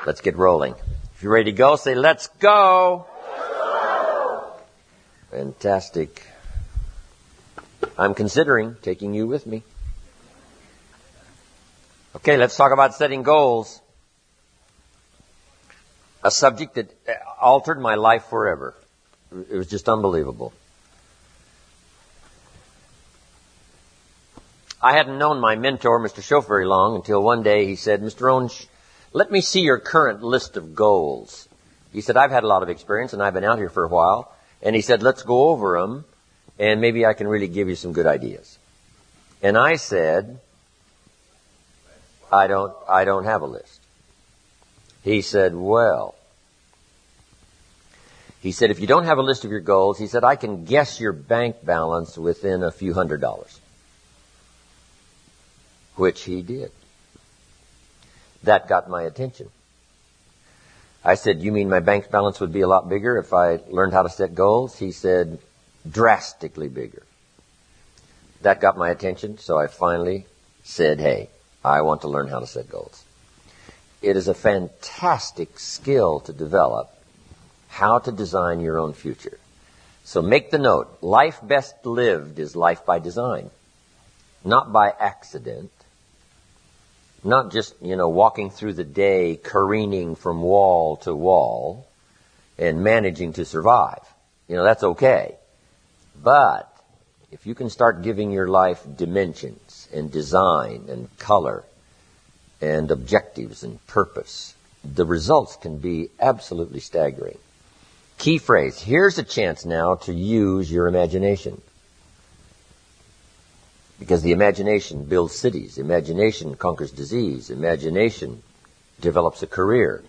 Let's get rolling. If you're ready to go, say, let's go. Fantastic. I'm considering taking you with me. Okay, let's talk about setting goals. A subject that altered my life forever. It was just unbelievable. I hadn't known my mentor, Mr. Schoaf, very long until one day he said, Mr. Rohn, let me see your current list of goals. He said, I've had a lot of experience and I've been out here for a while. And he said, let's go over them and maybe I can really give you some good ideas. And I said, I don't have a list. He said, well, if you don't have a list of your goals, he said, I can guess your bank balance within a few $100s. Which he did. That got my attention. I said, you mean my bank balance would be a lot bigger if I learned how to set goals? He said, drastically bigger. That got my attention, so I finally said, hey, I want to learn how to set goals. It is a fantastic skill to develop, how to design your own future. So make the note, life best lived is life by design, not by accident. Not just, walking through the day, careening from wall to wall and managing to survive. That's okay. But if you can start giving your life dimensions and design and color and objectives and purpose, the results can be absolutely staggering. Key phrase, here's a chance now to use your imagination. Because the imagination builds cities. Imagination conquers disease. Imagination develops a career.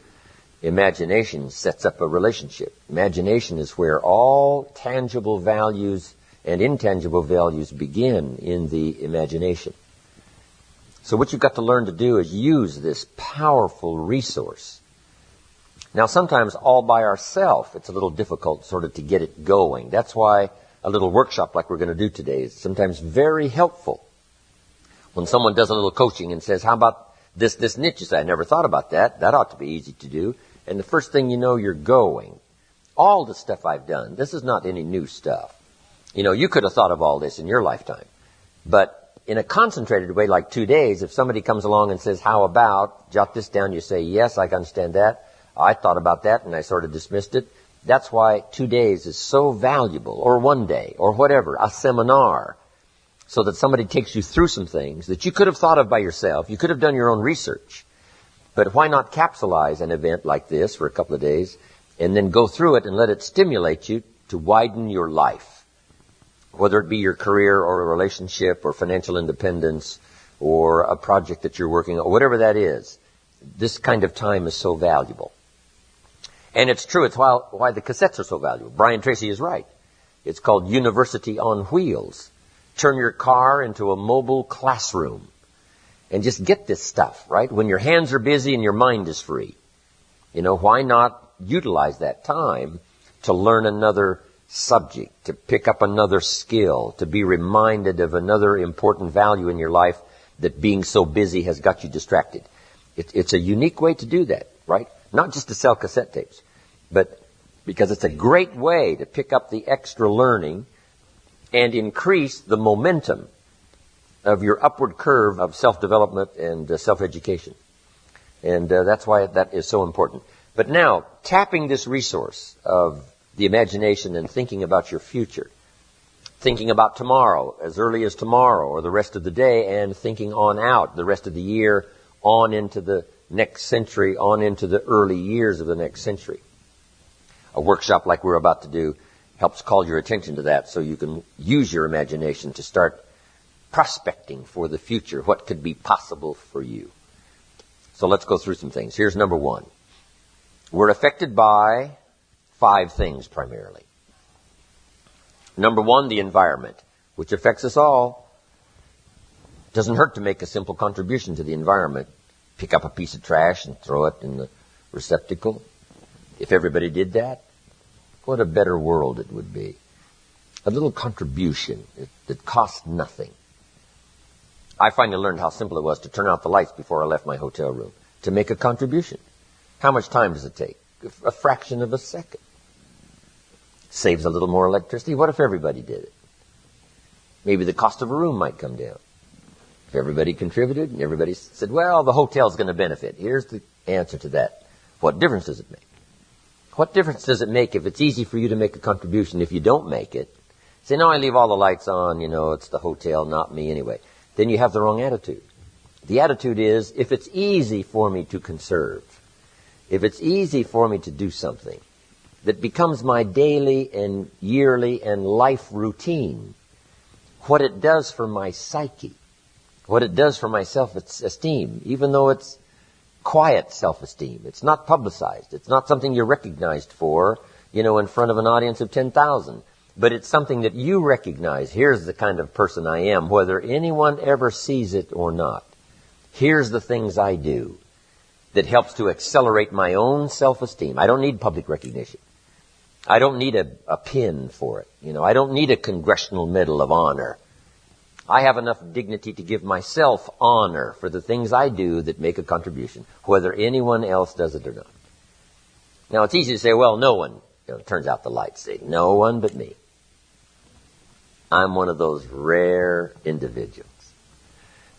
Imagination sets up a relationship. Imagination is where all tangible values and intangible values begin in the imagination. So what you've got to learn to do is use this powerful resource. Now sometimes all by ourselves it's a little difficult sort of to get it going. That's why a little workshop like we're going to do today is sometimes very helpful. When someone does a little coaching and says, how about this niche? You say, I never thought about that. That ought to be easy to do. And the first thing you know, you're going. All the stuff I've done, this is not any new stuff. You could have thought of all this in your lifetime. But in a concentrated way, like 2 days, if somebody comes along and says, how about, jot this down, you say, yes, I can understand that. I thought about that and I sort of dismissed it. That's why 2 days is so valuable, or 1 day, or whatever, a seminar, so that somebody takes you through some things that you could have thought of by yourself. You could have done your own research. But why not capsulize an event like this for a couple of days and then go through it and let it stimulate you to widen your life, whether it be your career or a relationship or financial independence or a project that you're working on, whatever that is. This kind of time is so valuable. And it's true, it's why the cassettes are so valuable. Brian Tracy is right. It's called University on Wheels. Turn your car into a mobile classroom. And just get this stuff, right? When your hands are busy and your mind is free. Why not utilize that time to learn another subject, to pick up another skill, to be reminded of another important value in your life that being so busy has got you distracted. It's a unique way to do that, right? Not just to sell cassette tapes, but because it's a great way to pick up the extra learning and increase the momentum of your upward curve of self-development and self-education. And that's why that is so important. But now, tapping this resource of the imagination and thinking about your future, thinking about tomorrow, as early as tomorrow or the rest of the day, and thinking on out the rest of the year, on into the next century, on into the early years of the next century. A workshop like we're about to do helps call your attention to that so you can use your imagination to start prospecting for the future, what could be possible for you. So let's go through some things. Here's number 1. We're affected by 5 things primarily. Number 1, the environment, which affects us all. Doesn't hurt to make a simple contribution to the environment. Pick up a piece of trash and throw it in the receptacle. If everybody did that, what a better world it would be. A little contribution that cost nothing. I finally learned how simple it was to turn out the lights before I left my hotel room, to make a contribution. How much time does it take? A fraction of a second. Saves a little more electricity. What if everybody did it? Maybe the cost of a room might come down. If everybody contributed and everybody said, well, the hotel's going to benefit. Here's the answer to that. What difference does it make? What difference does it make if it's easy for you to make a contribution if you don't make it? Say, no, I leave all the lights on, it's the hotel, not me anyway. Then you have the wrong attitude. The attitude is, if it's easy for me to conserve, if it's easy for me to do something that becomes my daily and yearly and life routine, what it does for my psyche, what it does for my self-esteem, even though it's quiet self-esteem, it's not publicized, it's not something you're recognized for, in front of an audience of 10,000, but it's something that you recognize. Here's the kind of person I am, whether anyone ever sees it or not. Here's the things I do that helps to accelerate my own self-esteem. I don't need public recognition. I don't need a pin for it. I don't need a Congressional Medal of Honor. I have enough dignity to give myself honor for the things I do that make a contribution, whether anyone else does it or not. Now, it's easy to say, well, no one. Turns out the lights say, no one but me. I'm one of those rare individuals.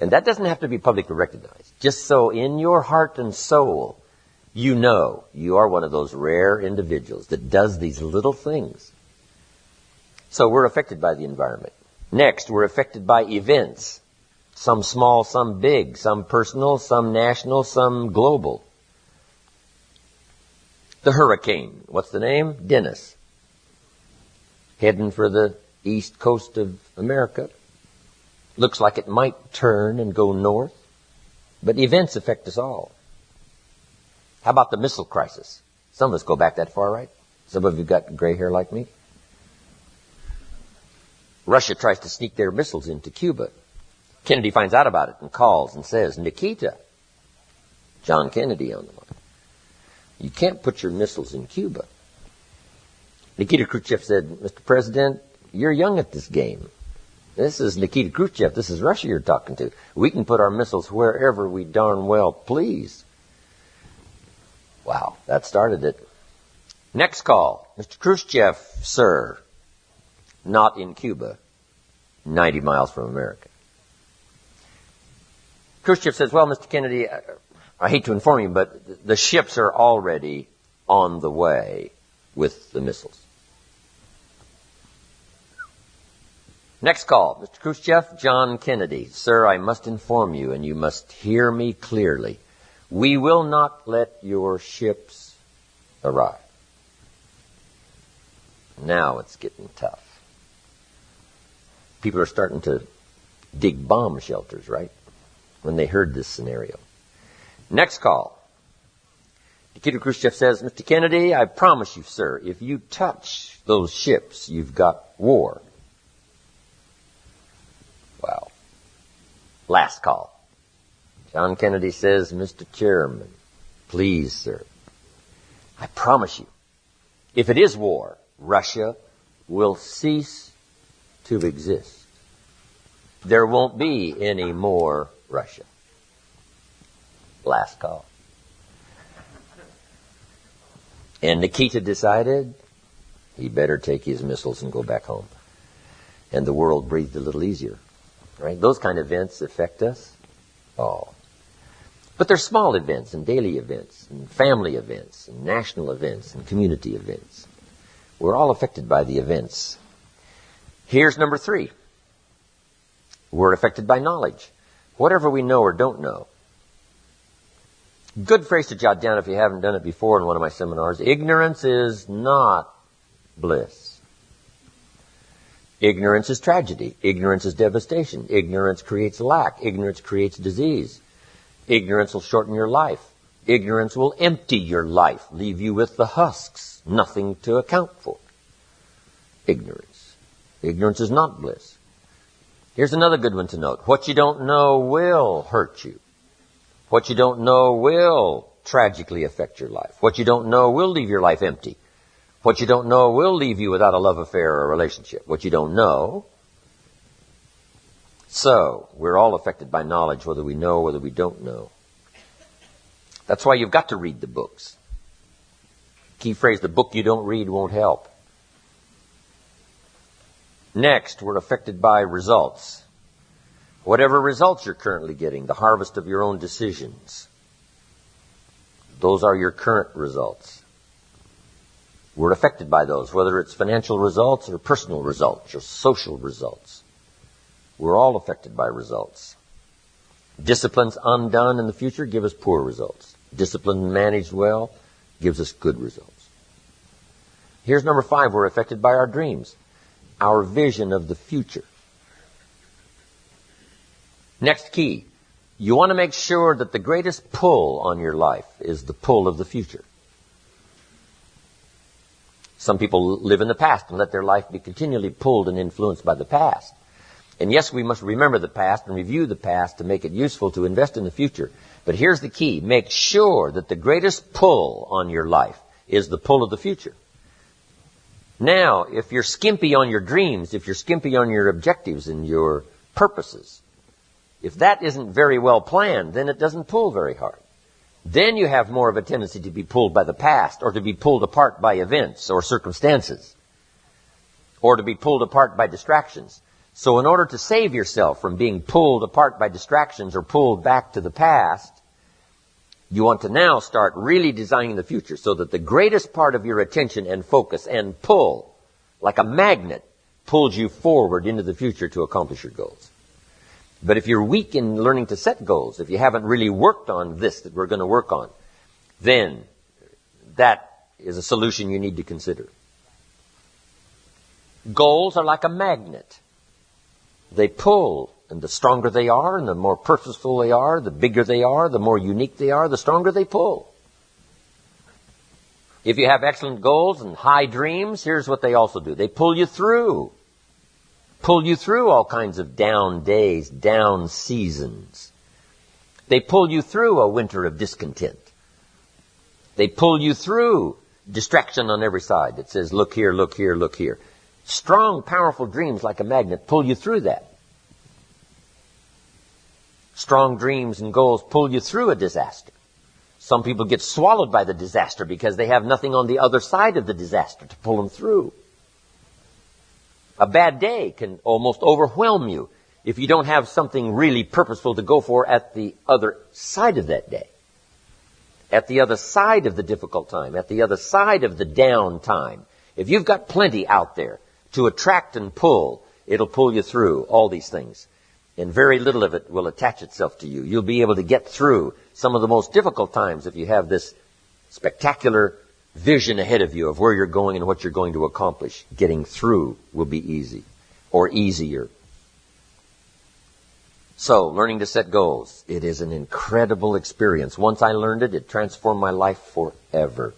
And that doesn't have to be publicly recognized. Just so in your heart and soul, you know you are one of those rare individuals that does these little things. So we're affected by the environment. Next, we're affected by events. Some small, some big, some personal, some national, some global. The hurricane. What's the name? Dennis. Heading for the east coast of America. Looks like it might turn and go north. But events affect us all. How about the missile crisis? Some of us go back that far, right? Some of you got gray hair like me. Russia tries to sneak their missiles into Cuba. Kennedy finds out about it and calls and says, Nikita, John Kennedy on the line, you can't put your missiles in Cuba. Nikita Khrushchev said, Mr. President, you're young at this game. This is Nikita Khrushchev. This is Russia you're talking to. We can put our missiles wherever we darn well please. Wow, that started it. Next call. Mr. Khrushchev, sir. Not in Cuba. 90 miles from America. Khrushchev says, well, Mr. Kennedy, I hate to inform you, but the ships are already on the way with the missiles. Next call. Mr. Khrushchev, John Kennedy. Sir, I must inform you, and you must hear me clearly. We will not let your ships arrive. Now it's getting tough. People are starting to dig bomb shelters, right? When they heard this scenario. Next call. Nikita Khrushchev says, Mr. Kennedy, I promise you, sir, if you touch those ships, you've got war. Wow. Last call. John Kennedy says, Mr. Chairman, please, sir, I promise you, if it is war, Russia will cease to exist. There won't be any more Russia. Last call. And Nikita decided he better take his missiles and go back home. And the world breathed a little easier. Right? Those kind of events affect us all. But they're small events and daily events and family events and national events and community events. We're all affected by the events. Here's number 3. We're affected by knowledge. Whatever we know or don't know. Good phrase to jot down if you haven't done it before in one of my seminars. Ignorance is not bliss. Ignorance is tragedy. Ignorance is devastation. Ignorance creates lack. Ignorance creates disease. Ignorance will shorten your life. Ignorance will empty your life, leave you with the husks, nothing to account for. Ignorance. Ignorance is not bliss. Here's another good one to note. What you don't know will hurt you. What you don't know will tragically affect your life. What you don't know will leave your life empty. What you don't know will leave you without a love affair or a relationship. What you don't know. So, we're all affected by knowledge, whether we know or whether we don't know. That's why you've got to read the books. Key phrase, the book you don't read won't help. Next, we're affected by results. Whatever results you're currently getting, the harvest of your own decisions, those are your current results. We're affected by those, whether it's financial results or personal results or social results. We're all affected by results. Disciplines undone in the future give us poor results. Discipline managed well gives us good results. Here's number 5. We're affected by our dreams, our vision of the future. Next key, you want to make sure that the greatest pull on your life is the pull of the future. Some people live in the past and let their life be continually pulled and influenced by the past. And yes, we must remember the past and review the past to make it useful to invest in the future. But here's the key. Make sure that the greatest pull on your life is the pull of the future. Now, if you're skimpy on your dreams, if you're skimpy on your objectives and your purposes, if that isn't very well planned, then it doesn't pull very hard. Then you have more of a tendency to be pulled by the past, or to be pulled apart by events or circumstances, or to be pulled apart by distractions. So in order to save yourself from being pulled apart by distractions or pulled back to the past, you want to now start really designing the future so that the greatest part of your attention and focus and pull, like a magnet, pulls you forward into the future to accomplish your goals. But if you're weak in learning to set goals, if you haven't really worked on this that we're going to work on, then that is a solution you need to consider. Goals are like a magnet. They pull, and the stronger they are, and the more purposeful they are, the bigger they are, the more unique they are, the stronger they pull. If you have excellent goals and high dreams, here's what they also do. They pull you through. Pull you through all kinds of down days, down seasons. They pull you through a winter of discontent. They pull you through distraction on every side that says, look here, look here, look here. Strong, powerful dreams like a magnet pull you through that. Strong dreams and goals pull you through a disaster. Some people get swallowed by the disaster because they have nothing on the other side of the disaster to pull them through. A bad day can almost overwhelm you if you don't have something really purposeful to go for at the other side of that day. At the other side of the difficult time, at the other side of the down time. If you've got plenty out there to attract and pull, it'll pull you through all these things. And very little of it will attach itself to you. You'll be able to get through some of the most difficult times if you have this spectacular vision ahead of you of where you're going and what you're going to accomplish. Getting through will be easy or easier. So, learning to set goals. It is an incredible experience. Once I learned it, it transformed my life forever.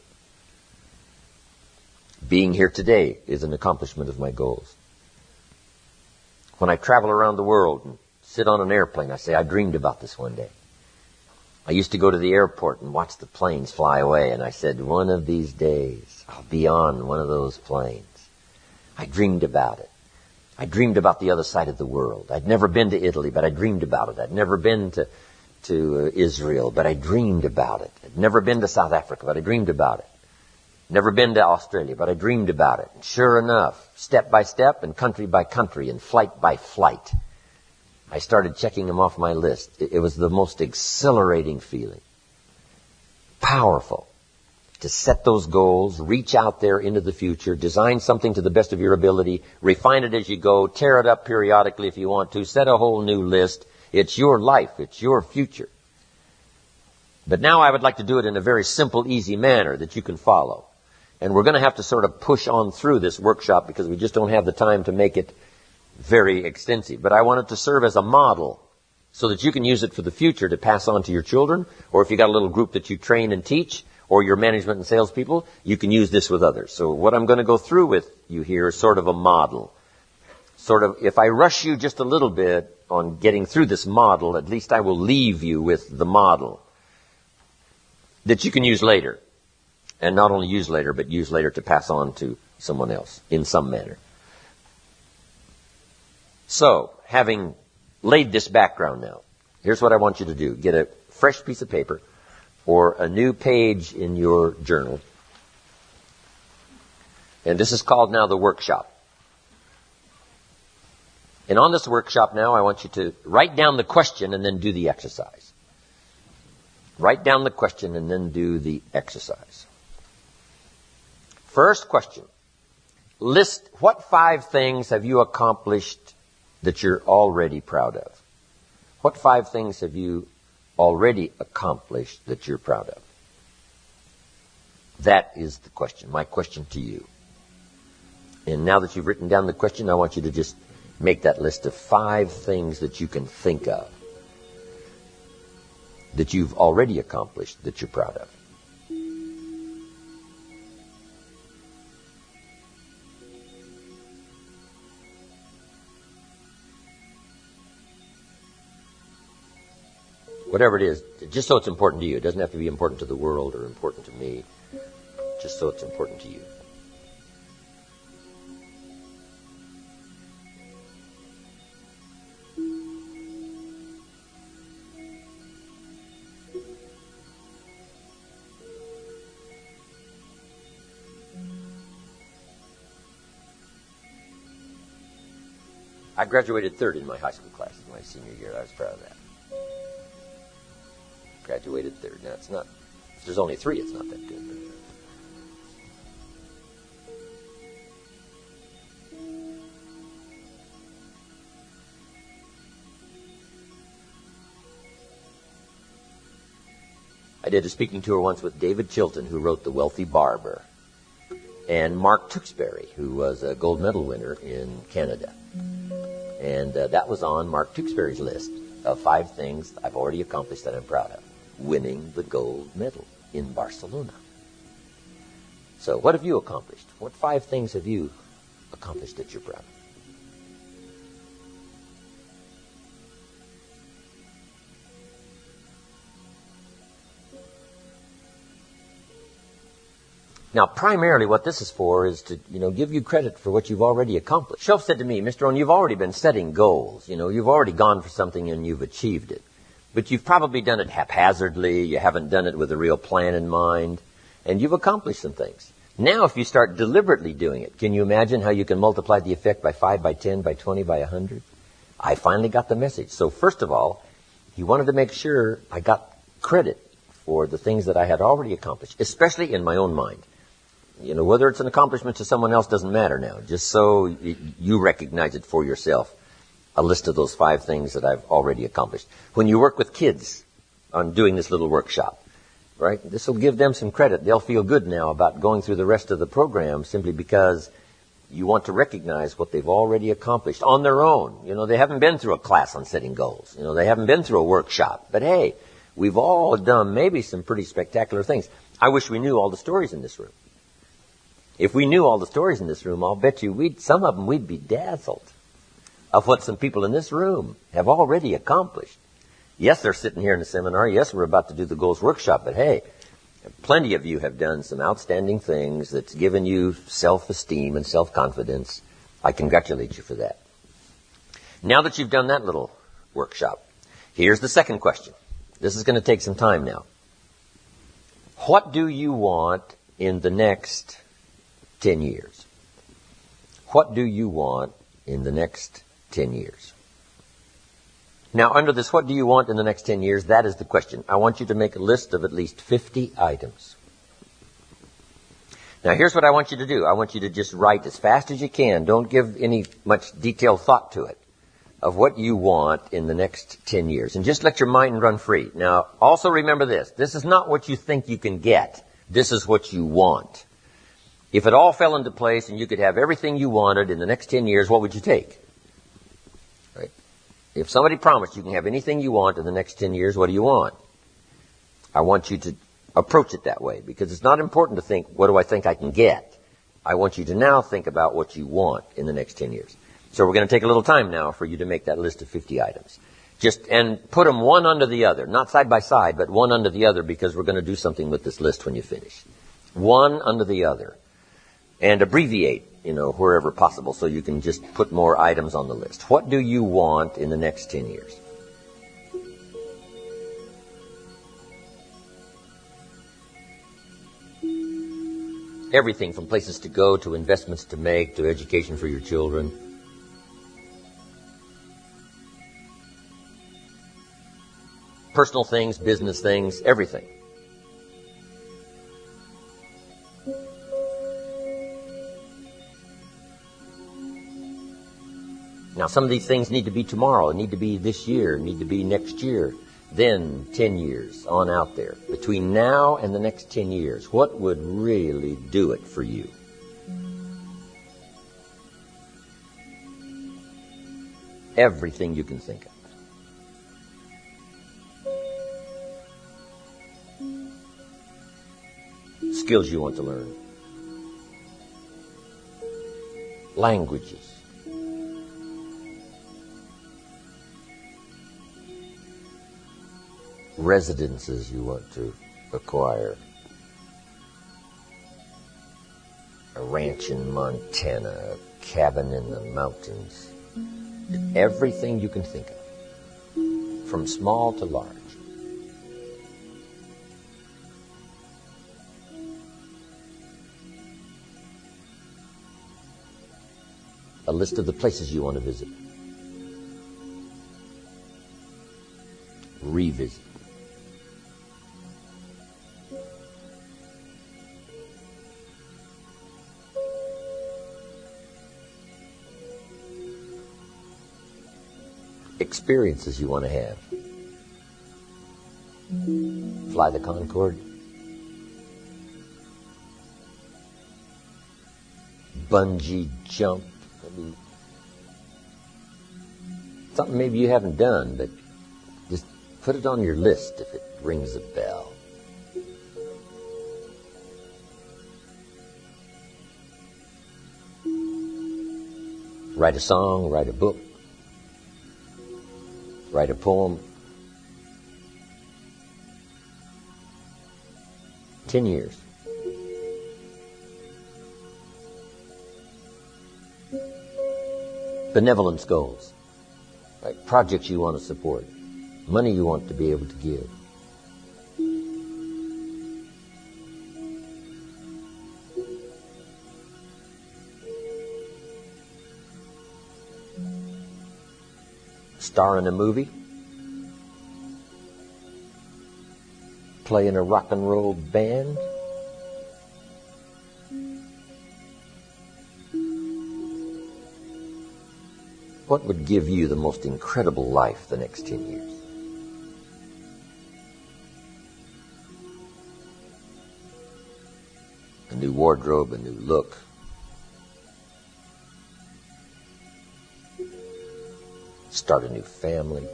Being here today is an accomplishment of my goals. When I travel around the world and sit on an airplane, I say, I dreamed about this one day. I used to go to the airport and watch the planes fly away, and I said, one of these days, I'll be on one of those planes. I dreamed about it. I dreamed about the other side of the world. I'd never been to Italy, but I dreamed about it. I'd never been to Israel, but I dreamed about it. I'd never been to South Africa, but I dreamed about it. Never been to Australia, but I dreamed about it. And sure enough, step by step and country by country and flight by flight, I started checking them off my list. It was the most exhilarating feeling. Powerful. To set those goals, reach out there into the future, design something to the best of your ability, refine it as you go, tear it up periodically if you want to, set a whole new list. It's your life. It's your future. But now I would like to do it in a very simple, easy manner that you can follow. And we're going to have to sort of push on through this workshop because we just don't have the time to make it very extensive. But I want it to serve as a model so that you can use it for the future to pass on to your children, or if you got a little group that you train and teach, or your management and salespeople, you can use this with others. So what I'm going to go through with you here is sort of a model. Sort of, if I rush you just a little bit on getting through this model, at least I will leave you with the model that you can use later. And not only use later, but use later to pass on to someone else in some manner. So, having laid this background now, here's what I want you to do. Get a fresh piece of paper or a new page in your journal And this is called now the workshop. And on this workshop now, I want you to write down the question and then do the exercise. Write down the question and then do the exercise. First question. List what 5 things have you accomplished that you're already proud of? What 5 things have you already accomplished that you're proud of? That is the question, my question to you. And now that you've written down the question, I want you to just make that list of 5 things that you can think of that you've already accomplished that you're proud of. Whatever it is, just so it's important to you. It doesn't have to be important to the world or important to me. Just so it's important to you. I graduated 3rd in my high school class in my senior year. I was proud of that. Graduated 3rd. Now, it's not, if there's only 3, it's not that good. But I did a speaking tour once with David Chilton, who wrote The Wealthy Barber, and Mark Tewksbury, who was a gold medal winner in Canada. And that was on Mark Tewksbury's list of 5 things I've already accomplished that I'm proud of. Winning the gold medal in Barcelona. So what have you accomplished? What 5 things have you accomplished that you're proud of? Now, primarily what this is for is to, give you credit for what you've already accomplished. Shelf said to me, Mr. Rohn, you've already been setting goals. You've already gone for something and you've achieved it. But you've probably done it haphazardly. You haven't done it with a real plan in mind. And you've accomplished some things. Now, if you start deliberately doing it, can you imagine how you can multiply the effect by 5, by 10, by 20, by 100? I finally got the message. So first of all, he wanted to make sure I got credit for the things that I had already accomplished, especially in my own mind. Whether it's an accomplishment to someone else doesn't matter now. Just so you recognize it for yourself. A list of those 5 things that I've already accomplished. When you work with kids on doing this little workshop, right, this will give them some credit. They'll feel good now about going through the rest of the program simply because you want to recognize what they've already accomplished on their own. They haven't been through a class on setting goals. They haven't been through a workshop. But hey, we've all done maybe some pretty spectacular things. I wish we knew all the stories in this room. If we knew all the stories in this room, I'll bet you some of them we'd be dazzled of what some people in this room have already accomplished. Yes, they're sitting here in the seminar. Yes, we're about to do the goals workshop. But hey, plenty of you have done some outstanding things that's given you self-esteem and self-confidence. I congratulate you for that. Now that you've done that little workshop, here's the second question. This is going to take some time now. What do you want in the next 10 years? What do you want in the next 10 years? Now, under this, what do you want in the next 10 years? That is the question. I want you to make a list of at least 50 items. Now, here's what I want you to do. I want you to just write as fast as you can. Don't give any much detailed thought to it, of what you want in the next 10 years. And just let your mind run free. Now, also remember this. This is not what you think you can get. This is what you want. If it all fell into place and you could have everything you wanted in the next 10 years, what would you take? Right? If somebody promised you can have anything you want in the next 10 years, what do you want? I want you to approach it that way, because it's not important to think, what do I think I can get? I want you to now think about what you want in the next 10 years. So we're going to take a little time now for you to make that list of 50 items. And put them one under the other, not side by side, but one under the other, because we're going to do something with this list when you finish. One under the other. And abbreviate, wherever possible, so you can just put more items on the list. What do you want in the next 10 years? Everything from places to go, to investments to make, to education for your children. Personal things, business things, everything. Now, some of these things need to be tomorrow, need to be this year, need to be next year, then 10 years on out there. Between now and the next 10 years, what would really do it for you? Everything you can think of. Skills you want to learn. Languages. Residences you want to acquire. A ranch in Montana, a cabin in the mountains. Everything you can think of, from small to large. A list of the places you want to visit. Revisit. Experiences you want to have. Fly the Concorde. Bungee jump. Something maybe you haven't done, but just put it on your list if it rings a bell. Write a song, write a book, write a poem. 10 years. Benevolence goals. Right? Projects you want to support. Money you want to be able to give. Star in a movie. Play in a rock and roll band. What would give you the most incredible life the next 10 years? A new wardrobe, a new look. Start a new family.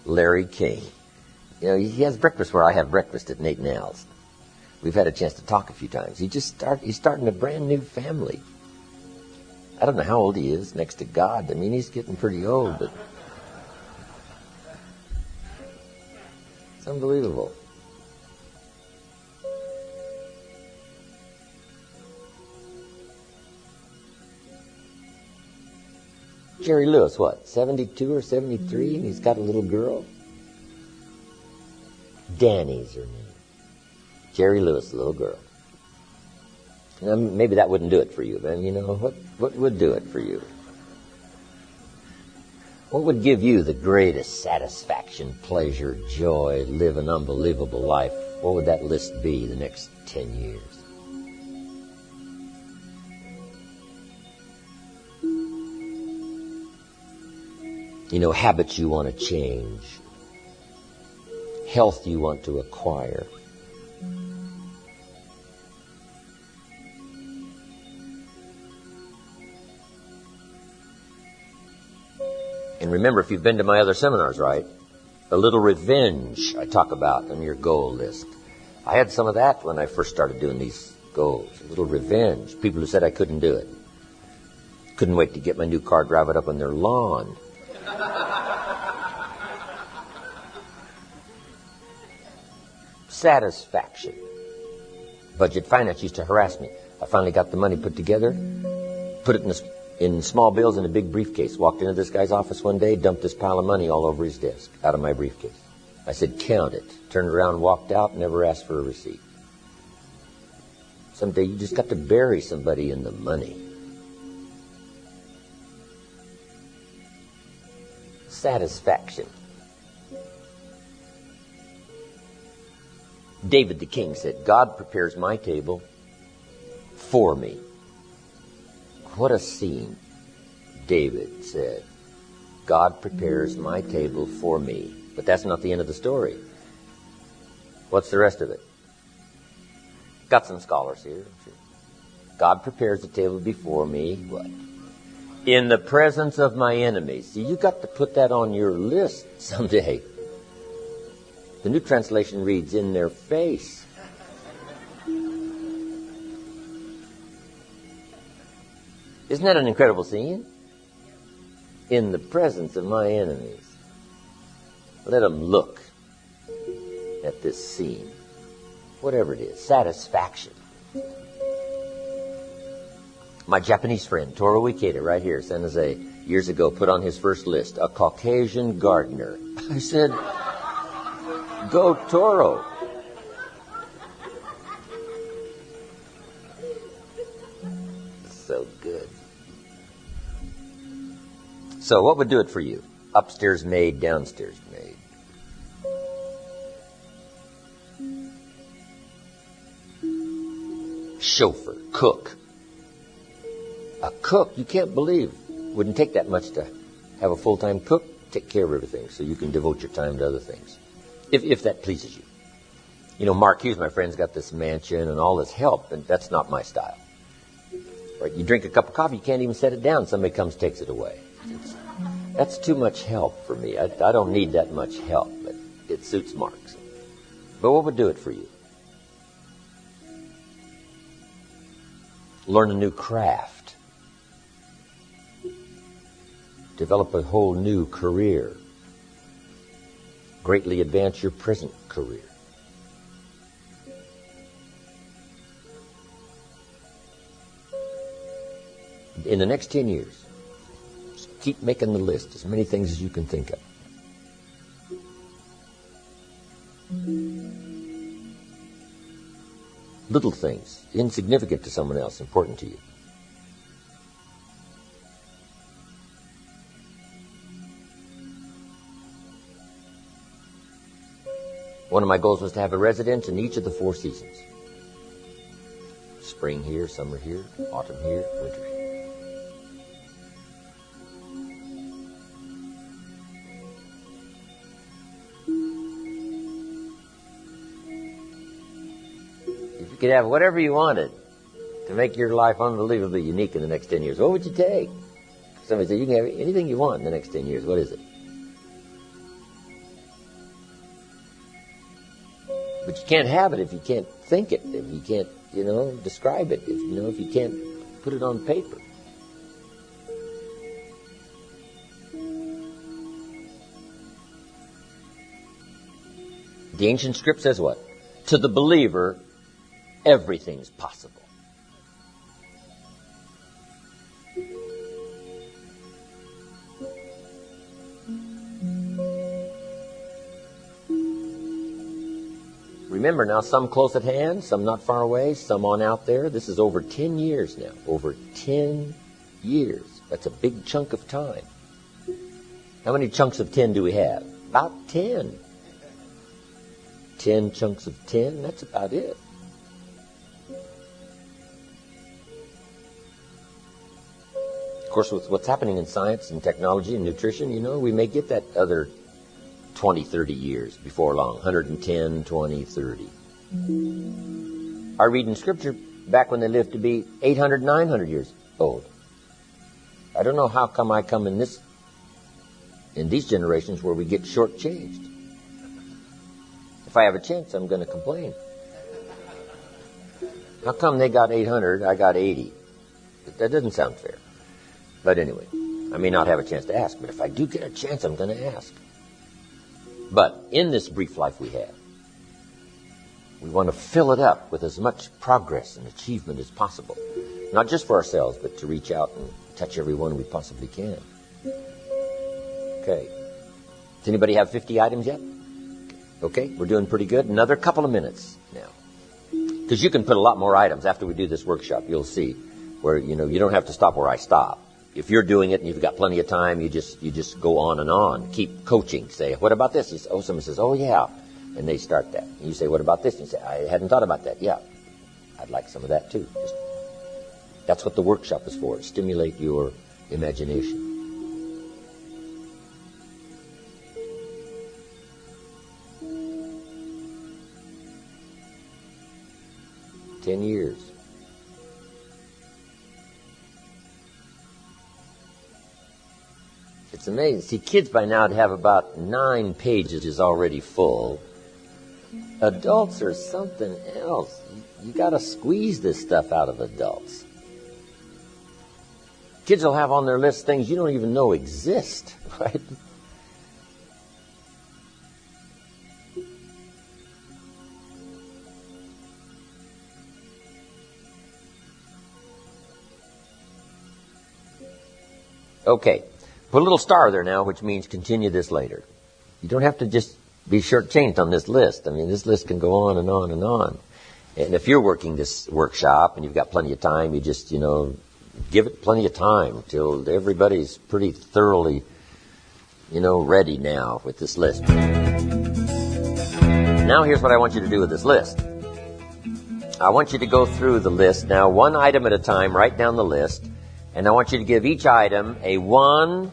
Larry King. You know, he has breakfast where I have breakfast at Nate and Al's. We've had a chance to talk a few times. He's starting a brand new family. I don't know how old he is next to God. I mean, he's getting pretty old, but it's unbelievable. Jerry Lewis, what, 72 or 73, and he's got a little girl? Danny's her name. Jerry Lewis, a little girl. Now, maybe that wouldn't do it for you, but you know, what would do it for you? What would give you the greatest satisfaction, pleasure, joy, live an unbelievable life? What would that list be the next 10 years? You know, habits you want to change. Health you want to acquire. And remember, if you've been to my other seminars, right, a little revenge I talk about on your goal list. I had some of that when I first started doing these goals. A little revenge. People who said I couldn't do it. Couldn't wait to get my new car, drive it up on their lawn. Satisfaction. Budget finance used to harass me. I finally got the money put together, put it in small bills in a big briefcase. Walked into this guy's office one day, dumped this pile of money all over his desk, out of my briefcase. I said, count it. Turned around, walked out, never asked for a receipt. Someday you just got to bury somebody in the money. Satisfaction. David the king said, God prepares my table for me. What a scene. David said, God prepares my table for me. But that's not the end of the story. What's the rest of it? Got some scholars here. God prepares the table before me. What? In the presence of my enemies. See, you got to put that on your list someday. The New Translation reads, in their face. Isn't that an incredible scene? In the presence of my enemies. Let them look at this scene. Whatever it is. Satisfaction. My Japanese friend, Toro Ikeda, right here, San Jose, years ago, put on his first list, a Caucasian gardener. I said, go Toro. So good. So what would do it for you? Upstairs maid, downstairs maid. Chauffeur, cook. A cook, you can't believe, wouldn't take that much to have a full-time cook, take care of everything so you can devote your time to other things. If that pleases you. You know, Mark Hughes, my friend's got this mansion and all this help, and that's not my style. Right? You drink a cup of coffee, you can't even set it down. Somebody comes, takes it away. That's too much help for me. I don't need that much help, but it suits Mark. But what would do it for you? Learn a new craft. Develop a whole new career. Greatly advance your present career. In the next 10 years, just keep making the list, as many things as you can think of. Little things, insignificant to someone else, important to you. One of my goals was to have a residence in each of the 4 seasons. Spring here, summer here, autumn here, winter here. If you could have whatever you wanted to make your life unbelievably unique in the next 10 years, what would you take? Somebody said, you can have anything you want in the next 10 years. What is it? But you can't have it if you can't think it, if you can't, describe it, if you can't put it on paper. The ancient script says what? To the believer, everything's possible. Remember now, some close at hand, some not far away, some on out there. This is over 10 years now. Over 10 years. That's a big chunk of time. How many chunks of 10 do we have? About 10. 10 chunks of 10, that's about it. Of course, with what's happening in science and technology and nutrition, we may get that other 20, 30 years before long. 110, 20, 30. I read in Scripture back when they lived to be 800, 900 years old. I don't know how come I come in these generations where we get shortchanged. If I have a chance, I'm going to complain. How come they got 800, I got 80? That doesn't sound fair. But anyway, I may not have a chance to ask, but if I do get a chance, I'm going to ask. But in this brief life we have, we want to fill it up with as much progress and achievement as possible. Not just for ourselves, but to reach out and touch everyone we possibly can. Okay. Does anybody have 50 items yet? Okay, we're doing pretty good. Another couple of minutes now. Because you can put a lot more items after we do this workshop. You'll see where, you don't have to stop where I stop. If you're doing it and you've got plenty of time, you just go on and on. Keep coaching. Say, what about this? Someone says, oh, yeah. And they start that. And you say, what about this? And you say, I hadn't thought about that. Yeah, I'd like some of that too. That's what the workshop is for. Stimulate your imagination. Ten years. It's amazing. See, kids by now would have about 9 pages already full. Adults are something else. You got to squeeze this stuff out of adults. Kids will have on their list things you don't even know exist, right? Okay. Put a little star there now, which means continue this later. You don't have to just be shortchanged on this list. I mean, this list can go on and on and on. And if you're working this workshop and you've got plenty of time, you just, give it plenty of time till everybody's pretty thoroughly, ready now with this list. Now here's what I want you to do with this list. I want you to go through the list now, one item at a time, write down the list, and I want you to give each item a 1,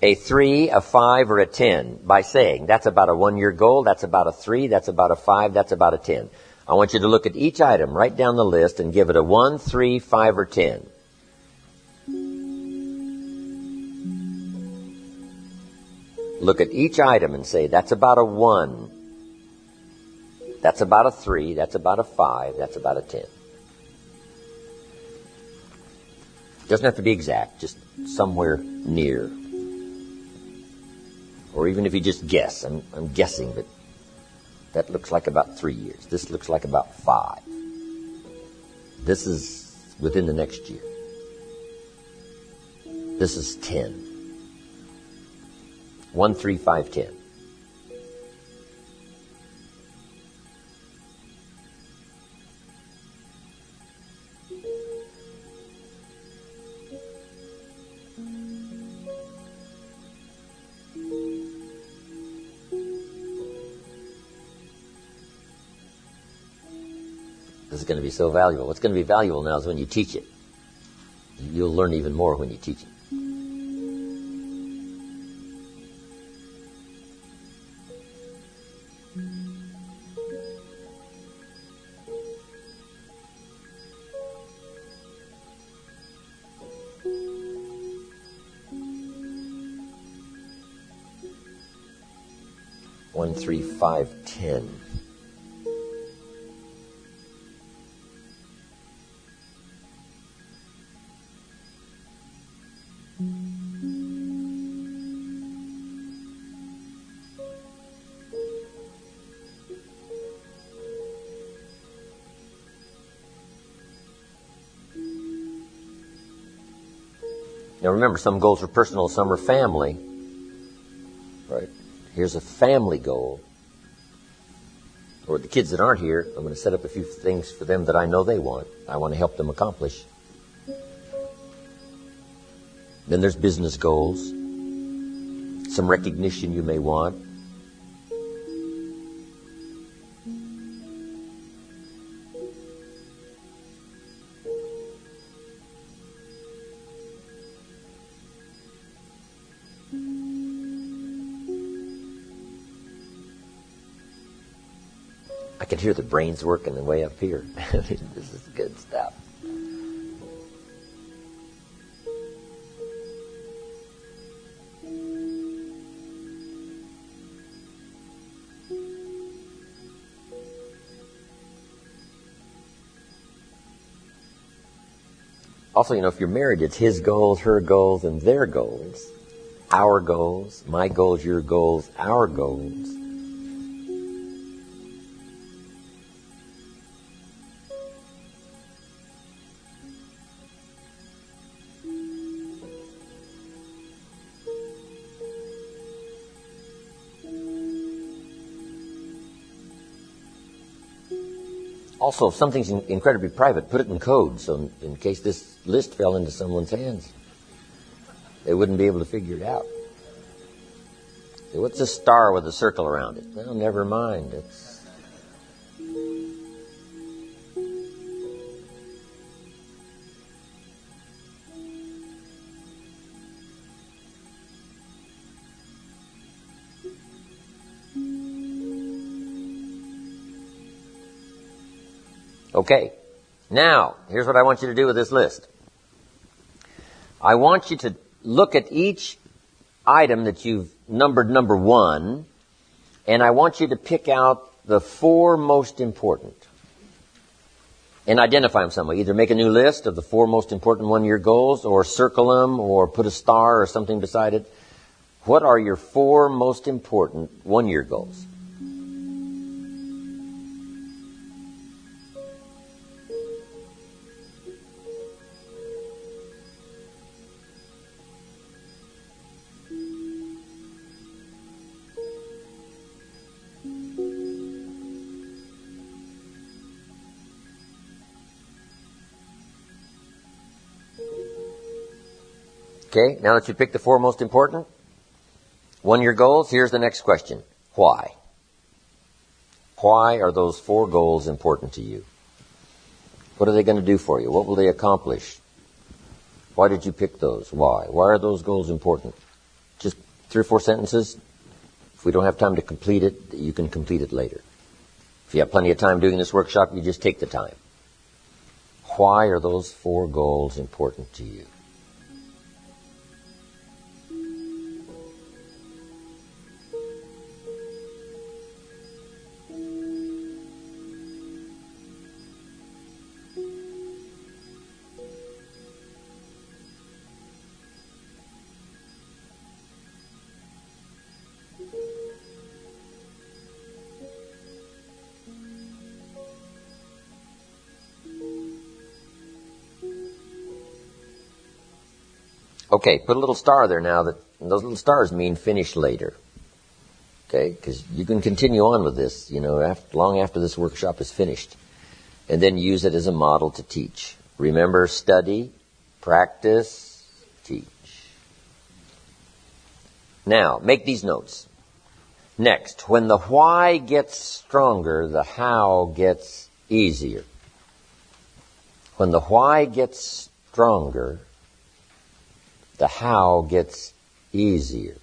a 3, a 5, or a 10 by saying, that's about a 1-year goal, that's about a 3, that's about a 5, that's about a 10. I want you to look at each item, write down the list, and give it a 1, 3, 5, or 10. Look at each item and say, that's about a 1, that's about a 3, that's about a 5, that's about a 10. Doesn't have to be exact, just somewhere near. Or even if you just guess, I'm guessing, but that looks like about 3 years. This looks like about 5. This is within the next year. This is 10. 1, 3, 5, 10. This is going to be so valuable. What's going to be valuable now is when you teach it. You'll learn even more when you teach it. One, 3, 5, 10. Now remember, some goals are personal, some are family. Right? Here's a family goal. Or the kids that aren't here, I'm going to set up a few things for them that I know they want. I want to help them accomplish. Then there's business goals. Some recognition you may want. I can hear the brains working way up here. This is good stuff. Also, if you're married, it's his goals, her goals, and their goals. Our goals, my goals, your goals, our goals. Also, if something's incredibly private, put it in code, so in case this list fell into someone's hands, they wouldn't be able to figure it out. So what's this star with a circle around it? Well, never mind. It's okay. Now, here's what I want you to do with this list. I want you to look at each item that you've numbered number 1, and I want you to pick out the 4 most important and identify them some way. Either make a new list of the 4 most important one-year goals, or circle them, or put a star or something beside it. What are your 4 most important one-year goals? Okay, now that you picked the 4 most important one-year goals, here's the next question. Why? Why are those 4 goals important to you? What are they going to do for you? What will they accomplish? Why did you pick those? Why? Why are those goals important? Just 3 or 4 sentences. If we don't have time to complete it, you can complete it later. If you have plenty of time doing this workshop, you just take the time. Why are those 4 goals important to you? Okay, put a little star there now. Those little stars mean finish later. Okay, because you can continue on with this, long after this workshop is finished. And then use it as a model to teach. Remember, study, practice, teach. Now, make these notes. Next, when the why gets stronger, the how gets easier. When the why gets stronger, the how gets easier.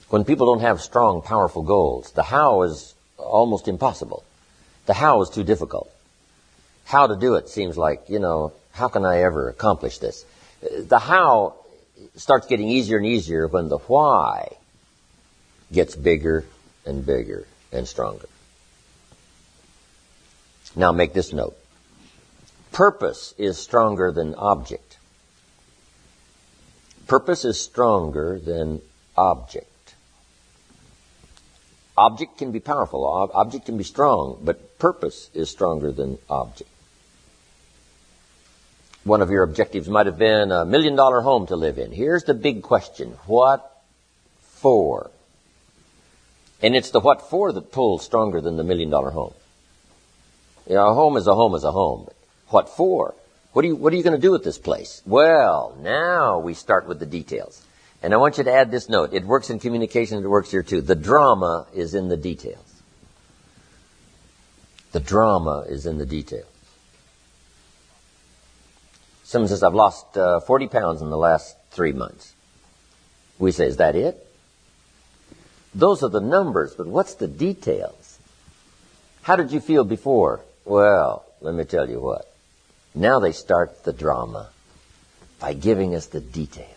When people don't have strong, powerful goals, the how is almost impossible. The how is too difficult. How to do it seems like, how can I ever accomplish this? The how starts getting easier and easier when the why gets bigger and bigger and stronger. Now make this note. Purpose is stronger than object. Purpose is stronger than object. Object can be powerful, object can be strong, but purpose is stronger than object. One of your objectives might have been $1 million home to live in. Here's the big question. What for? And it's the what for that pulls stronger than the $1 million home. A home is a home is a home. What for? What are you going to do with this place? Well, now we start with the details. And I want you to add this note. It works in communication, it works here too. The drama is in the details. The drama is in the details. Someone says, I've lost 40 pounds in the last 3 months. We say, is that it? Those are the numbers, but what's the details? How did you feel before? Well, let me tell you what. Now they start the drama by giving us the details.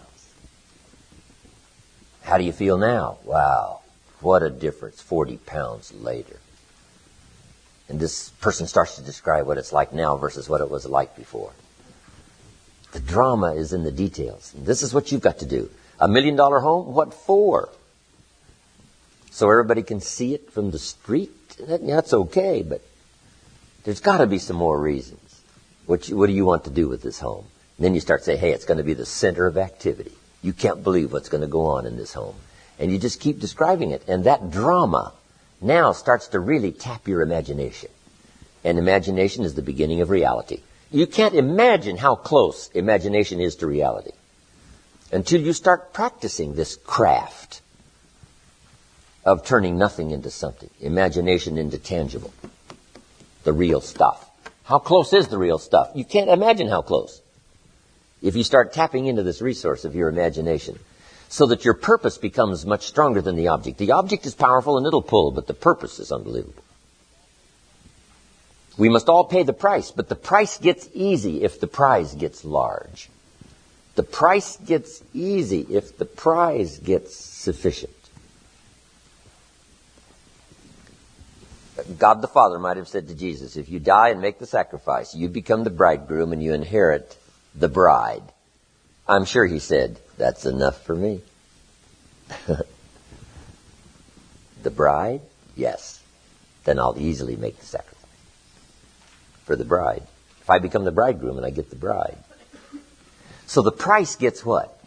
How do you feel now? Wow, what a difference 40 pounds later. And this person starts to describe what it's like now versus what it was like before. The drama is in the details. And this is what you've got to do. $1 million home? What for? So everybody can see it from the street? That's okay, but there's got to be some more reasons. What do you want to do with this home? And then you start saying, hey, it's going to be the center of activity. You can't believe what's going to go on in this home. And you just keep describing it. And that drama now starts to really tap your imagination. And imagination is the beginning of reality. You can't imagine how close imagination is to reality until you start practicing this craft of turning nothing into something, imagination into tangible, the real stuff. How close is the real stuff? You can't imagine how close. If you start tapping into this resource of your imagination, so that your purpose becomes much stronger than the object. The object is powerful and it'll pull, but the purpose is unbelievable. We must all pay the price, but the price gets easy if the prize gets large. The price gets easy if the prize gets sufficient. God the Father might have said to Jesus, if you die and make the sacrifice, you become the bridegroom and you inherit the bride. I'm sure he said, that's enough for me. The bride? Yes. Then I'll easily make the sacrifice for the bride. If I become the bridegroom and I get the bride. So the price gets what?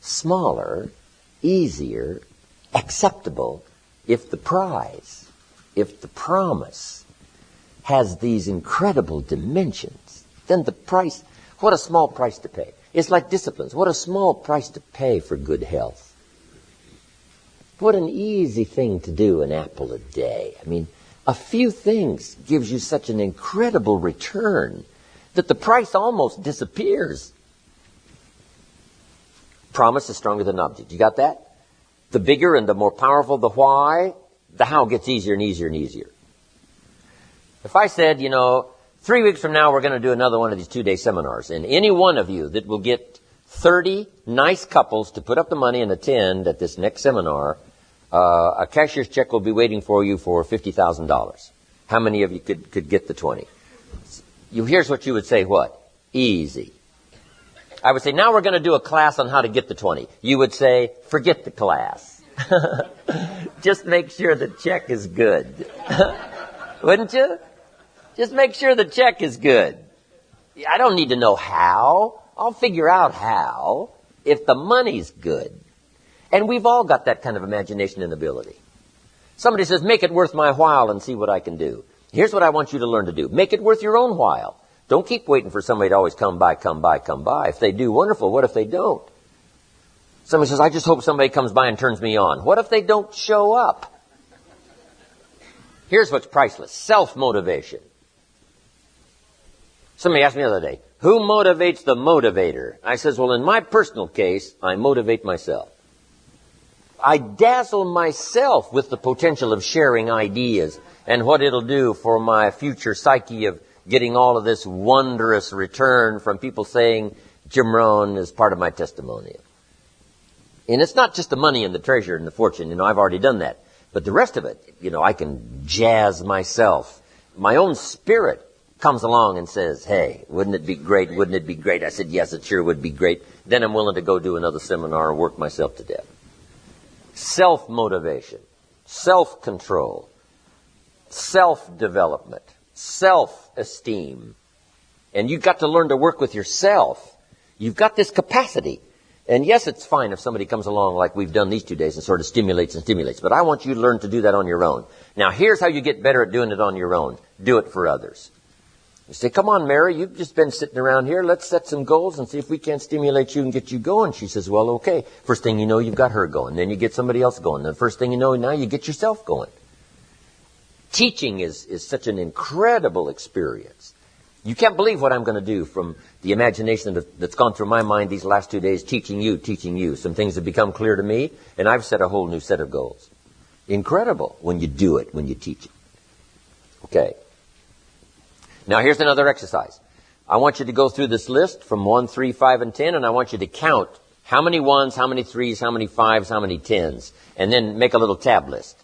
Smaller, easier, acceptable if the prize, if the promise has these incredible dimensions. Then the price, what a small price to pay. It's like disciplines. What a small price to pay for good health. What an easy thing to do, an apple a day. I mean, a few things gives you such an incredible return that the price almost disappears. Promise is stronger than object. You got that? The bigger and the more powerful the why, the how gets easier and easier and easier. If I said, 3 weeks from now we're going to do another one of these 2-day seminars, and any one of you that will get 30 nice couples to put up the money and attend at this next seminar, a cashier's check will be waiting for you for $50,000. How many of you could get the 20? Here's what you would say, what? Easy. I would say, now we're going to do a class on how to get the 20. You would say, forget the class. Just make sure the check is good. Wouldn't you? Just make sure the check is good. I don't need to know how. I'll figure out how if the money's good. And we've all got that kind of imagination and ability. Somebody says, make it worth my while and see what I can do. Here's what I want you to learn to do. Make it worth your own while. Don't keep waiting for somebody to always come by. If they do, wonderful. What if they don't? Somebody says, I just hope somebody comes by and turns me on. What if they don't show up? Here's what's priceless. Self-motivation. Somebody asked me the other day, who motivates the motivator? I says, well, in my personal case, I motivate myself. I dazzle myself with the potential of sharing ideas and what it'll do for my future psyche of getting all of this wondrous return from people saying Jim Rohn is part of my testimonial. And it's not just the money and the treasure and the fortune. I've already done that. But the rest of it, I can jazz myself. My own spirit comes along and says, hey, wouldn't it be great? Wouldn't it be great? I said, yes, it sure would be great. Then I'm willing to go do another seminar and work myself to death. Self-motivation, self-control, self-development, self-esteem. And you've got to learn to work with yourself. You've got this capacity. And yes, it's fine if somebody comes along like we've done these 2 days and sort of stimulates. But I want you to learn to do that on your own. Now, here's how you get better at doing it on your own. Do it for others. You say, come on, Mary, you've just been sitting around here. Let's set some goals and see if we can't stimulate you and get you going. She says, well, okay. First thing you know, you've got her going. Then you get somebody else going. The first thing you know, now you get yourself going. Teaching is such an incredible experience. You can't believe what I'm going to do from the imagination that's gone through my mind these last 2 days, teaching you. Some things have become clear to me, and I've set a whole new set of goals. Incredible when you do it, when you teach it. Okay. Now here's another exercise. I want you to go through this list from 1, 3, 5, and 10, and I want you to count how many 1s, how many 3s, how many 5s, how many 10s, and then make a little tab list.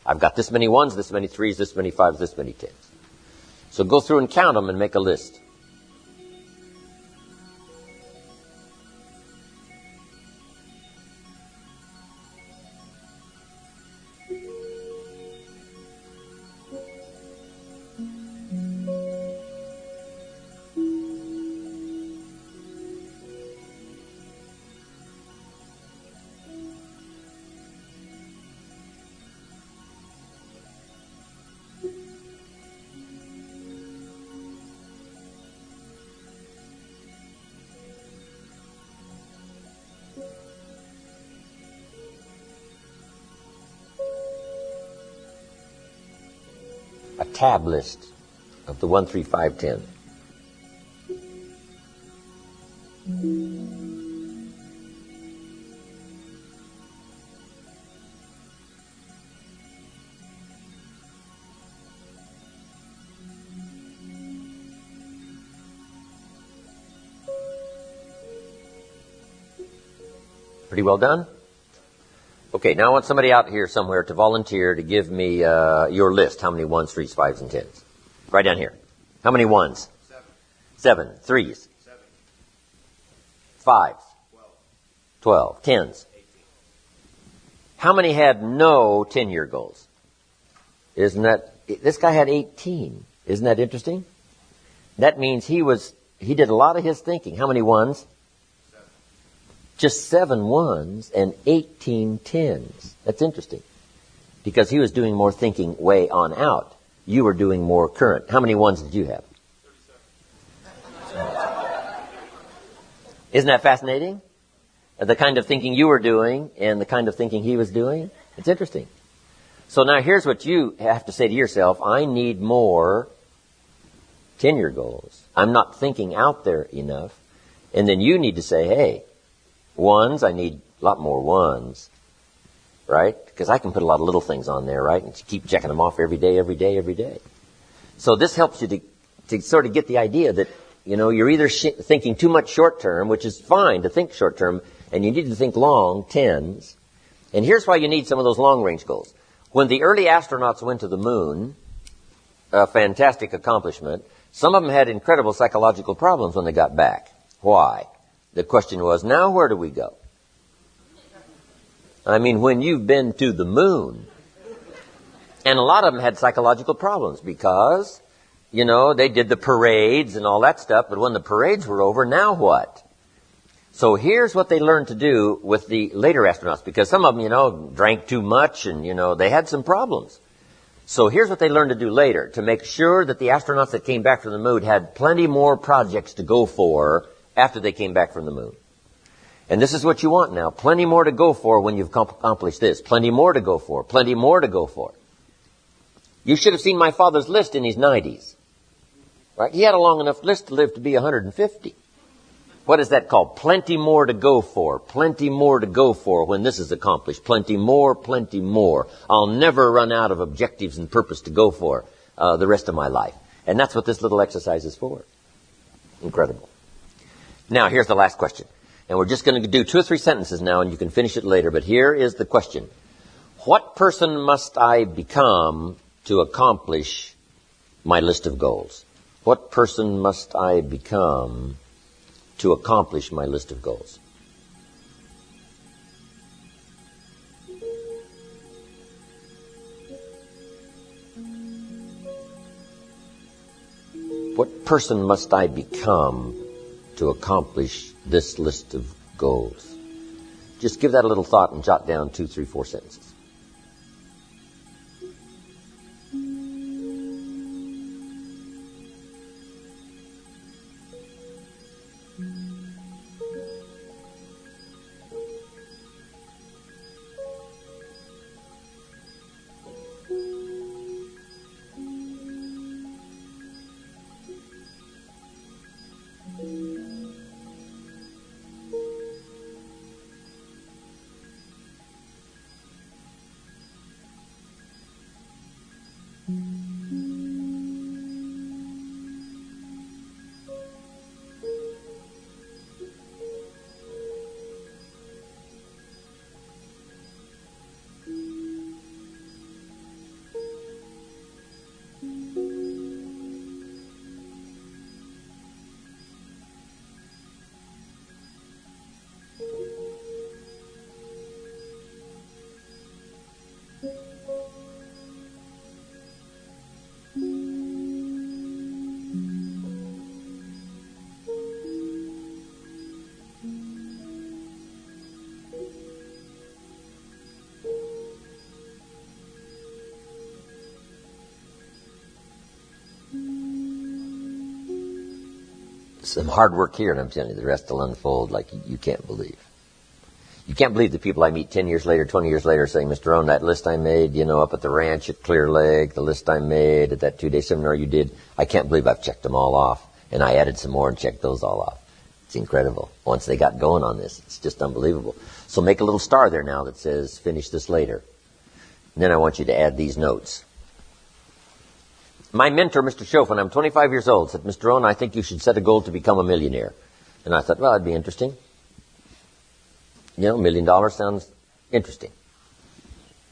I've got this many 1s, this many 3s, this many 5s, this many 10s. So go through and count them and make a list. tab list of the 1, 3, 5, 10. Pretty well done? Okay, now I want somebody out here somewhere to volunteer to give me your list. How many 1s, 3s, 5s, and 10s? Right down here. How many 1s? 7. 3s? 5s? 12. 10s? How many had no 10-year goals? Isn't that, this guy had 18. Isn't that interesting? That means he did a lot of his thinking. How many 1s? Just 7 1s and 18 10s. That's interesting. Because he was doing more thinking way on out. You were doing more current. How many 1s did you have? 37. Isn't that fascinating? The kind of thinking you were doing and the kind of thinking he was doing. It's interesting. So now here's what you have to say to yourself. I need more 10-year goals. I'm not thinking out there enough. And then you need to say, hey, 1s, I need a lot more 1s, right? Because I can put a lot of little things on there, right? And keep checking them off every day, every day, every day. So this helps you to sort of get the idea that, you know, you're either thinking too much short term, which is fine to think short term, and you need to think long, 10s. And here's why you need some of those long range goals. When the early astronauts went to the moon, a fantastic accomplishment, some of them had incredible psychological problems when they got back. Why? The question was, now where do we go? I mean, when you've been to the moon, and a lot of them had psychological problems because, you know, they did the parades and all that stuff, but when the parades were over, now what? So here's what they learned to do with the later astronauts, because some of them, you know, drank too much and, you know, they had some problems. So here's what they learned to do later, to make sure that the astronauts that came back from the moon had plenty more projects to go for after they came back from the moon. And this is what you want now. Plenty more to go for when you've accomplished this. Plenty more to go for. Plenty more to go for. You should have seen my father's list in his 90s. Right? He had a long enough list to live to be 150. What is that called? Plenty more to go for. Plenty more to go for when this is accomplished. Plenty more, plenty more. I'll never run out of objectives and purpose to go for the rest of my life. And that's what this little exercise is for. Incredible. Now, here's the last question. And we're just going to do 2 or 3 sentences now, and you can finish it later. But here is the question. What person must I become to accomplish my list of goals? What person must I become to accomplish my list of goals? What person must I become to accomplish this list of goals? Just give that a little thought and jot down 2, 3, 4 sentences. Some hard work here, and I'm telling you, the rest will unfold like you can't believe. You can't believe the people I meet 10 years later, 20 years later saying, Mr. Rohn, that list I made, up at the ranch at Clear Lake, the list I made at that 2-day seminar you did, I can't believe I've checked them all off. And I added some more and checked those all off. It's incredible. Once they got going on this, it's just unbelievable. So make a little star there now that says, finish this later. And then I want you to add these notes. My mentor, Mr. Schoaf, when I'm 25 years old, said, Mr. Rohn, I think you should set a goal to become a millionaire. And I thought, well, that'd be interesting. $1 million sounds interesting.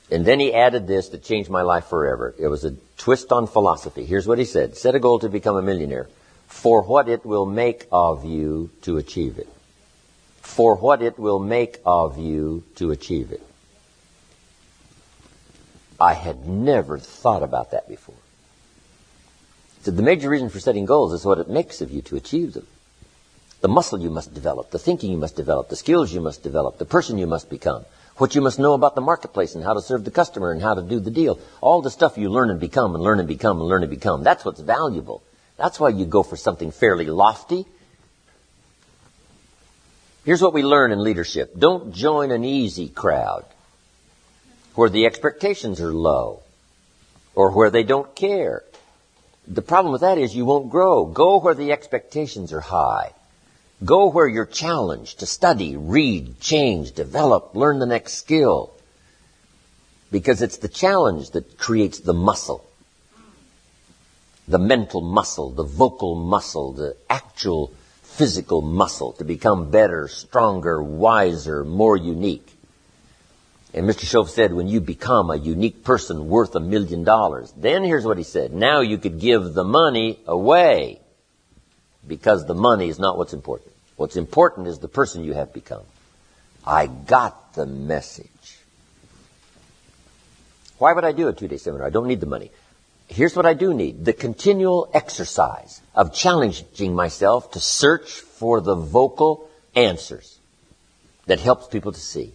And then he added this that changed my life forever. It was a twist on philosophy. Here's what he said. Set a goal to become a millionaire for what it will make of you to achieve it. For what it will make of you to achieve it. I had never thought about that before. So the major reason for setting goals is what it makes of you to achieve them. The muscle you must develop, the thinking you must develop, the skills you must develop, the person you must become, what you must know about the marketplace and how to serve the customer and how to do the deal. All the stuff you learn and become and learn and become and learn and become. That's what's valuable. That's why you go for something fairly lofty. Here's what we learn in leadership. Don't join an easy crowd where the expectations are low or where they don't care. The problem with that is you won't grow. Go where the expectations are high. Go where you're challenged to study, read, change, develop, learn the next skill. Because it's the challenge that creates the muscle. The mental muscle, the vocal muscle, the actual physical muscle to become better, stronger, wiser, more unique. And Mr. Schoaf said, when you become a unique person worth $1 million, then here's what he said, now you could give the money away because the money is not what's important. What's important is the person you have become. I got the message. Why would I do a 2-day seminar? I don't need the money. Here's what I do need. The continual exercise of challenging myself to search for the vocal answers that helps people to see.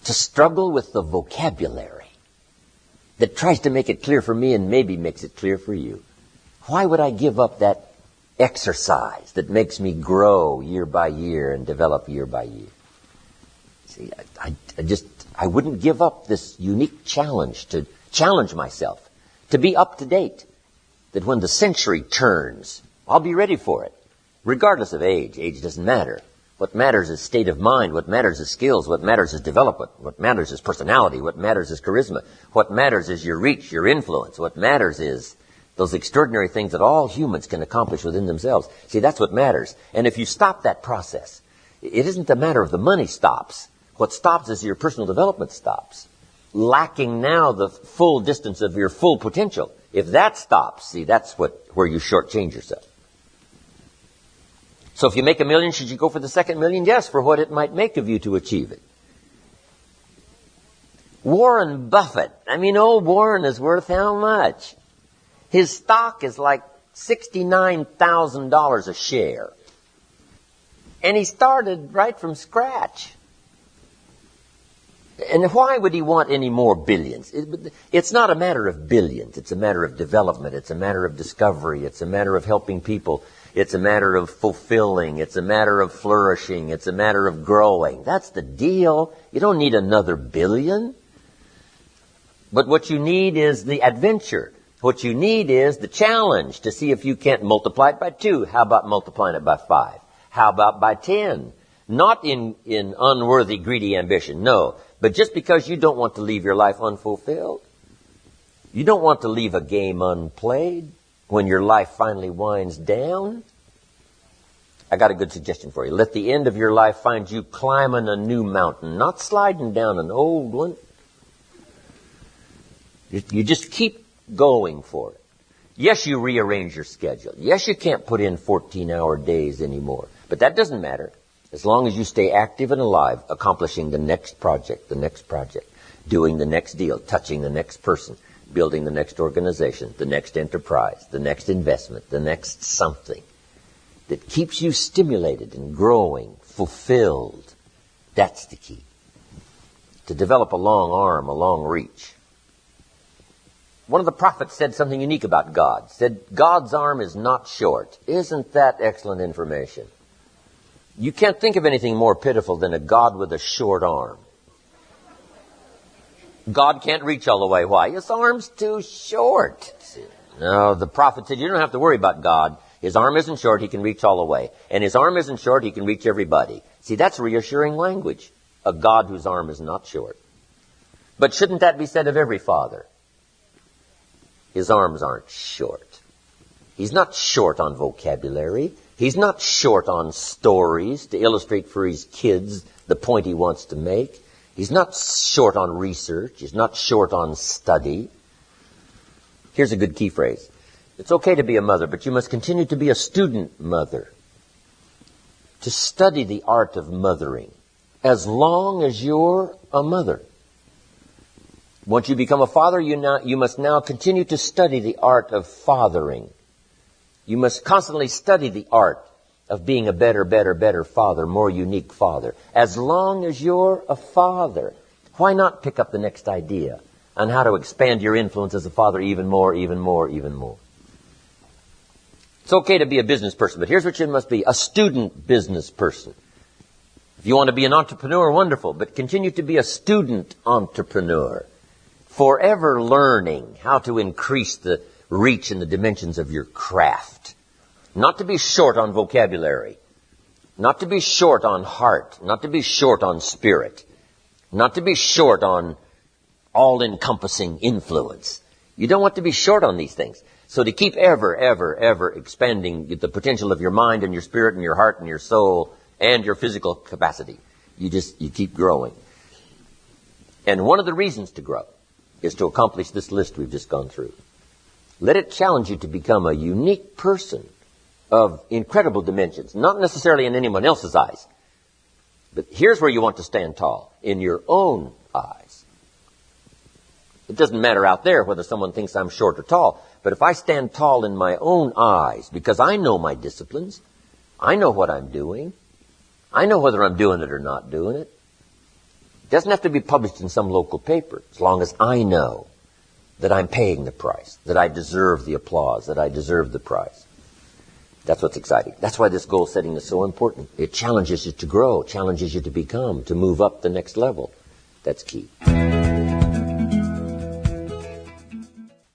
To struggle with the vocabulary that tries to make it clear for me and maybe makes it clear for you. Why would I give up that exercise that makes me grow year by year and develop year by year? See, I wouldn't give up this unique challenge to challenge myself, to be up to date, that when the century turns, I'll be ready for it, regardless of age. Age doesn't matter. What matters is state of mind. What matters is skills. What matters is development. What matters is personality. What matters is charisma. What matters is your reach, your influence. What matters is those extraordinary things that all humans can accomplish within themselves. See, that's what matters. And if you stop that process, it isn't a matter of the money stops. What stops is your personal development stops. Lacking now the full distance of your full potential. If that stops, see, that's where you shortchange yourself. So if you make $1 million, should you go for the second million? Yes, for what it might make of you to achieve it. Warren Buffett. Old Warren is worth how much? His stock is like $69,000 a share. And he started right from scratch. And why would he want any more billions? It's not a matter of billions. It's a matter of development. It's a matter of discovery. It's a matter of helping people. It's a matter of fulfilling. It's a matter of flourishing. It's a matter of growing. That's the deal. You don't need another billion. But what you need is the adventure. What you need is the challenge to see if you can't multiply it by 2. How about multiplying it by 5? How about by 10? Not in unworthy, greedy ambition, no. But just because you don't want to leave your life unfulfilled. You don't want to leave a game unplayed when your life finally winds down. I got a good suggestion for you. Let the end of your life find you climbing a new mountain, not sliding down an old one. You just keep going for it. Yes, you rearrange your schedule. Yes, you can't put in 14-hour days anymore. But that doesn't matter. As long as you stay active and alive, accomplishing the next project, doing the next deal, touching the next person, building the next organization, the next enterprise, the next investment, the next something that keeps you stimulated and growing, fulfilled. That's the key. To develop a long arm, a long reach. One of the prophets said something unique about God. Said, God's arm is not short. Isn't that excellent information? You can't think of anything more pitiful than a God with a short arm. God can't reach all the way. Why? His arm's too short. No, the prophet said, you don't have to worry about God. His arm isn't short, he can reach all the way. And his arm isn't short, he can reach everybody. See, that's reassuring language. A God whose arm is not short. But shouldn't that be said of every father? His arms aren't short. He's not short on vocabulary. He's not short on stories to illustrate for his kids the point he wants to make. He's not short on research. He's not short on study. Here's a good key phrase. It's okay to be a mother, but you must continue to be a student mother. To study the art of mothering as long as you're a mother. Once you become a father, you must now continue to study the art of fathering. You must constantly study the art of being a better father, more unique father. As long as you're a father, why not pick up the next idea on how to expand your influence as a father even more? It's okay to be a business person, but here's what you must be, a student business person. If you want to be an entrepreneur, wonderful, but continue to be a student entrepreneur. Forever learning how to increase the reach and the dimensions of your craft. Not to be short on vocabulary. Not to be short on heart. Not to be short on spirit. Not to be short on all-encompassing influence. You don't want to be short on these things. So to keep ever expanding the potential of your mind and your spirit and your heart and your soul and your physical capacity, you keep growing. And one of the reasons to grow is to accomplish this list we've just gone through. Let it challenge you to become a unique person of incredible dimensions, not necessarily in anyone else's eyes. But here's where you want to stand tall, in your own eyes. It doesn't matter out there whether someone thinks I'm short or tall, but if I stand tall in my own eyes, because I know my disciplines, I know what I'm doing, I know whether I'm doing it or not doing it. It doesn't have to be published in some local paper, as long as I know that I'm paying the price, that I deserve the applause, that I deserve the prize. That's what's exciting. That's why this goal setting is so important. It challenges you to grow, challenges you to become, to move up the next level. That's key.